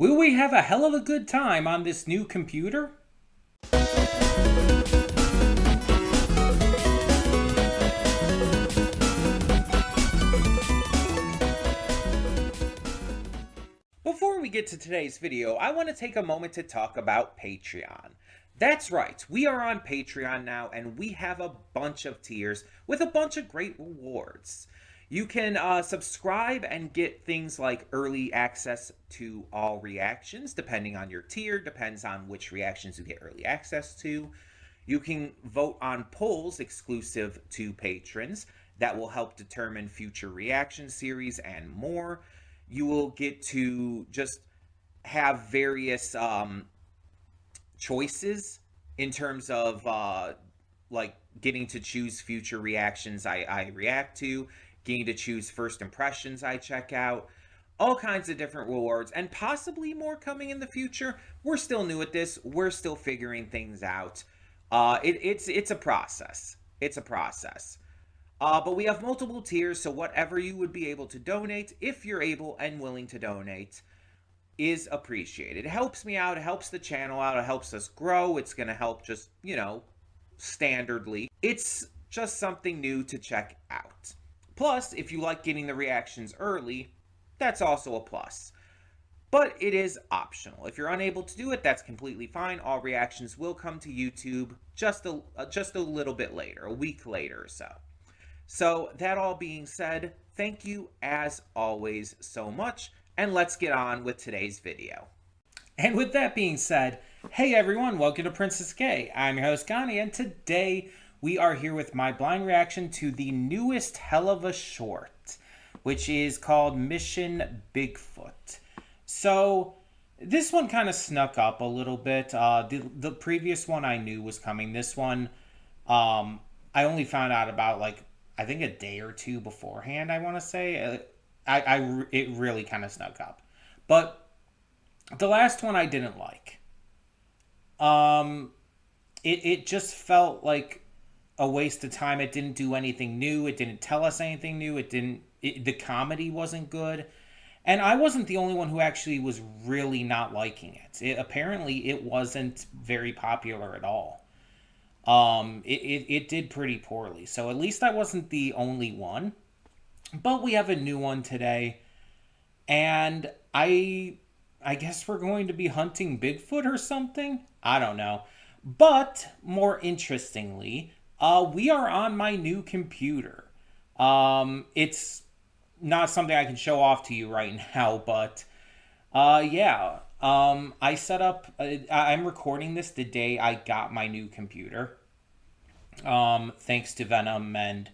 Will we have a hell of a good time on this new computer? Before we get to today's video, I want to take a moment to talk about Patreon. That's right, we are on Patreon now, and we have a bunch of tiers with a bunch of great rewards. You can subscribe and get things like early access to all reactions, depending on your tier, depends on which reactions you get early access to. You can vote on polls exclusive to patrons that will help determine future reaction series and more. You will get to just have various choices in terms of like getting to choose future reactions I react to, getting to choose first impressions I check out, all kinds of different rewards, and possibly more coming in the future. We're still new at this. We're still figuring things out. It's a process. It's a process. But we have multiple tiers, so whatever you would be able to donate, if you're able and willing to donate, is appreciated. It helps me out, it helps the channel out, it helps us grow. It's going to help just, standardly. It's just something new to check out. Plus, if you like getting the reactions early, that's also a plus. But it is optional. If you're unable to do it, that's completely fine. All reactions will come to YouTube just a little bit later, a week later or so. So that all being said, thank you as always so much, and let's get on with today's video. And with that being said, hey everyone, welcome to Princess K. I'm your host Connie, and today we are here with my blind reaction to the newest Helluva short, which is called Mission Bigfoot. So this one kind of snuck up a little bit. The previous one I knew was coming. This one, I only found out about I think a day or two beforehand, I want to say. It really kind of snuck up. But the last one I didn't like. It just felt like a waste of time. It didn't do anything new. It didn't tell us anything new. The comedy wasn't good. And I wasn't the only one who actually was really not liking it. Apparently, it wasn't very popular at all. It did pretty poorly. So at least I wasn't the only one. But we have a new one today. And I guess we're going to be hunting Bigfoot or something? I don't know. But more interestingly, we are on my new computer. It's not something I can show off to you right now, but yeah. I set up, I'm recording this the day I got my new computer. Thanks to Venom and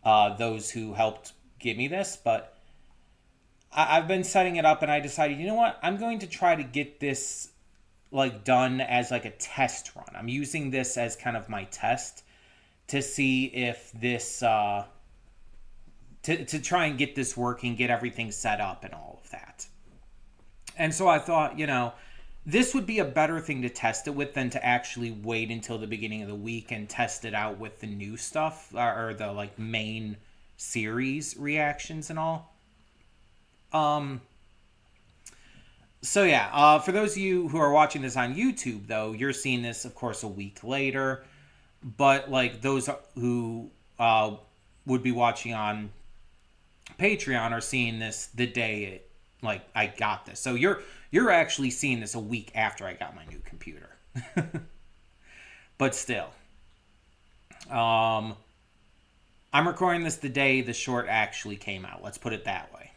those who helped give me this, but I've been setting it up and I decided, you know what? I'm going to try to get this done as a test run. I'm using this as kind of my test to see if this, to try and get this working, get everything set up and all of that. And so I thought, this would be a better thing to test it with than to actually wait until the beginning of the week and test it out with the new stuff or the main series reactions and all. So yeah, for those of you who are watching this on YouTube, though, you're seeing this, of course, a week later. But those who would be watching on Patreon are seeing this the day I got this. So you're actually seeing this a week after I got my new computer. But still. I'm recording this the day the short actually came out. Let's put it that way.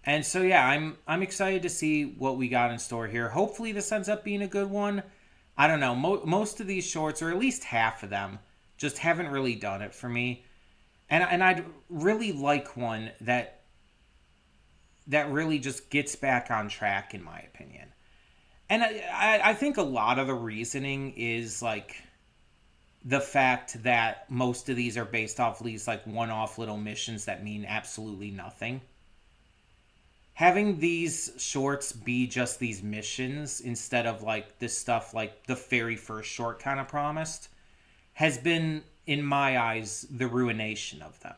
And so yeah, I'm excited to see what we got in store here. Hopefully this ends up being a good one. I don't know. Most of these shorts, or at least half of them, just haven't really done it for me. And I'd really like one that really just gets back on track, in my opinion. And I think a lot of the reasoning is the fact that most of these are based off these one-off little missions that mean absolutely nothing. Having these shorts be just these missions instead of this stuff the very first short kind of promised has been, in my eyes, the ruination of them.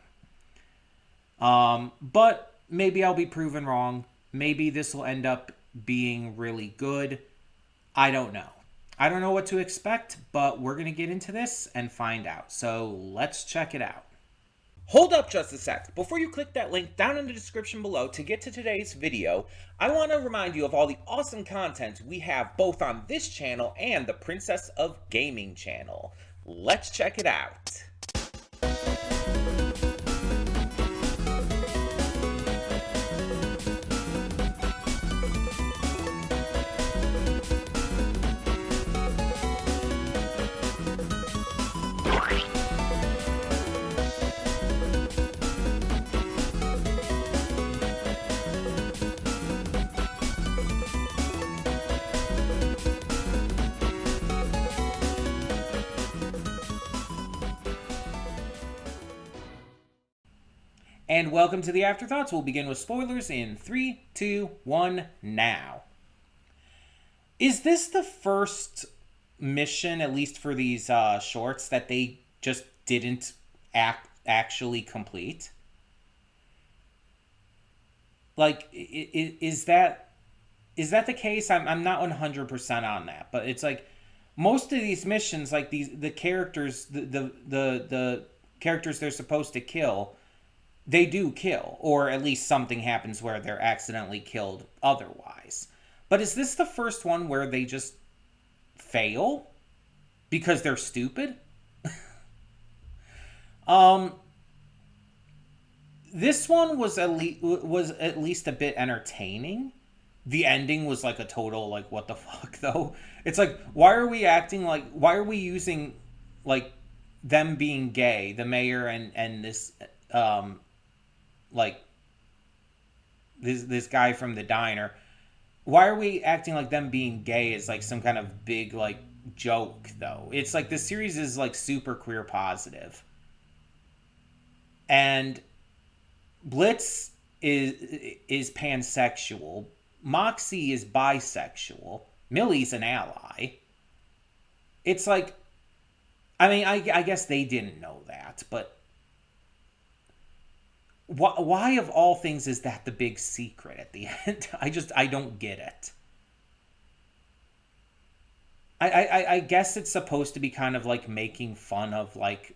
But maybe I'll be proven wrong. Maybe this will end up being really good. I don't know. I don't know what to expect, but we're going to get into this and find out. So let's check it out. Hold up just a sec. Before you click that link down in the description below to get to today's video, I want to remind you of all the awesome content we have both on this channel and the Princess of Gaming channel. Let's check it out. And welcome to the Afterthoughts. We'll begin with spoilers in 3, 2, 1, now. Is this the first mission, at least for these shorts, that they just didn't actually complete? Like, is that the case? I'm not 100% on that, but it's like most of these missions, like the characters, the characters they're supposed to kill, they do kill, or at least something happens where they're accidentally killed otherwise. But is this the first one where they just fail because they're stupid? This one was at least a bit entertaining. The ending was like a total, like, what the fuck, though? It's like, why are we using, like, them being gay, the mayor and this, like, this guy from the diner, why are we acting like them being gay is like some kind of big, like, joke, though? It's like the series is like super queer positive, and Blitz is pansexual, Moxie is bisexual, Millie's an ally. It's like, I mean, I guess they didn't know that, but why of all things is that the big secret at the end? I don't get it. I guess it's supposed to be kind of like making fun of like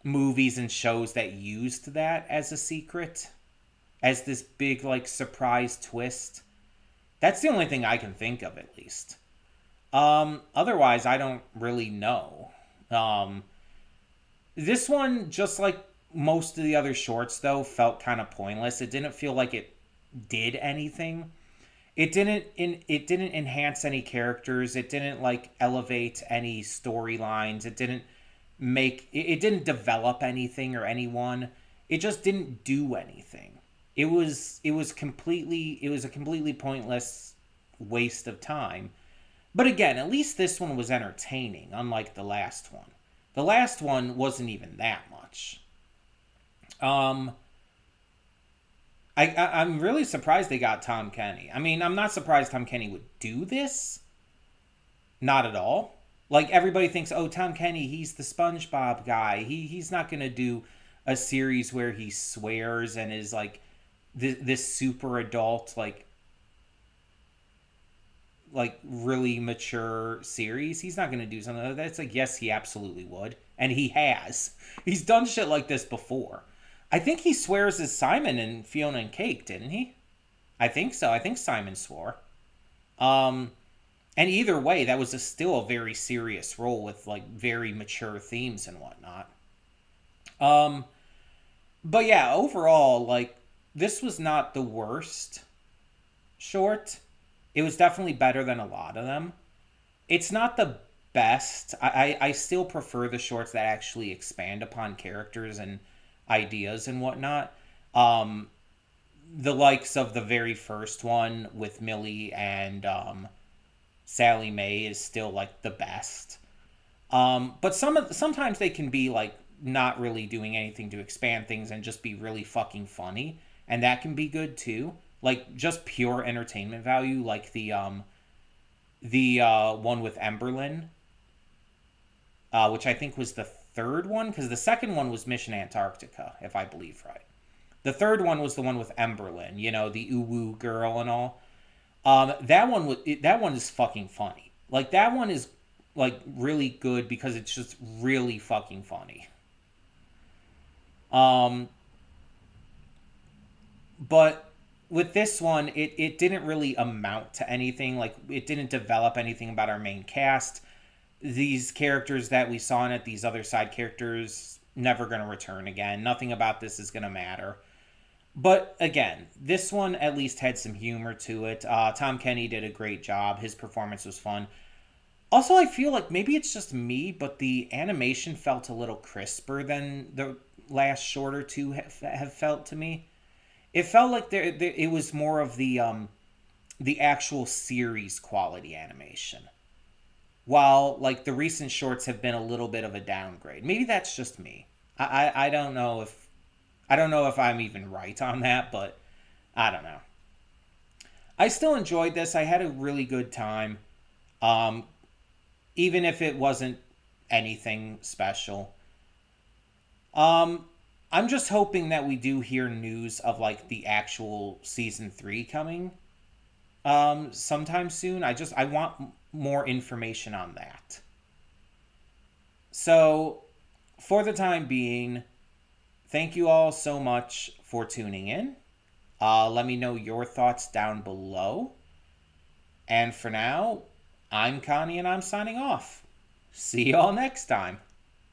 movies and shows that used that as a secret, as this big like surprise twist. That's the only thing I can think of, at least. Otherwise I don't really know. This one, just like most of the other shorts, though, felt kind of pointless. It didn't feel like it did anything. It didn't enhance any characters. It didn't like elevate any storylines. It didn't develop anything or anyone. It just didn't do anything. It was a completely pointless waste of time. But again, at least this one was entertaining, unlike the last one. The last one wasn't even that much. I'm really surprised they got Tom Kenny. I mean, I'm not surprised Tom Kenny would do this. Not at all. Like, everybody thinks, oh, Tom Kenny, he's the SpongeBob guy. He's not going to do a series where he swears and is, like, this super adult, like really mature series. He's not going to do something like that. It's like, yes, he absolutely would. And he has. He's done shit like this before. I think he swears as Simon in Fiona and Cake, didn't he? I think so. I think Simon swore. And either way, that was still a very serious role with like very mature themes and whatnot. But yeah, overall, like, this was not the worst short. It was definitely better than a lot of them. It's not the best. I still prefer the shorts that actually expand upon characters and ideas and whatnot. The likes of the very first one with Millie and Sally Mae is still like the best. But sometimes they can be like not really doing anything to expand things and just be really fucking funny, and that can be good too. Like just pure entertainment value, like the one with Emberlyn, which I think was the third one, because the second one was Mission Antarctica, if I believe right. The third one was the one with Emberlyn, you know, the uwu girl and all. That one is fucking funny. Like that one is like really good because it's just really fucking funny. Um, but with this one, it didn't really amount to anything. Like it didn't develop anything about our main cast. These characters that we saw in it, these other side characters, never going to return again. Nothing about this is going to matter. But again, this one at least had some humor to it. Tom Kenny did a great job. His performance was fun. Also, I feel like maybe it's just me, but the animation felt a little crisper than the last short or two have felt to me. It felt like it was more of the actual series quality animation, while like the recent shorts have been a little bit of a downgrade. Maybe that's just me. I don't know if I'm even right on that, but I don't know. I still enjoyed this. I had a really good time, um, even if it wasn't anything special. Um, I'm just hoping that we do hear news of like the actual season 3 coming sometime soon. I want more information on that. So, for the time being, thank you all so much for tuning in. Let me know your thoughts down below. And for now, I'm Connie and I'm signing off. See y'all next time.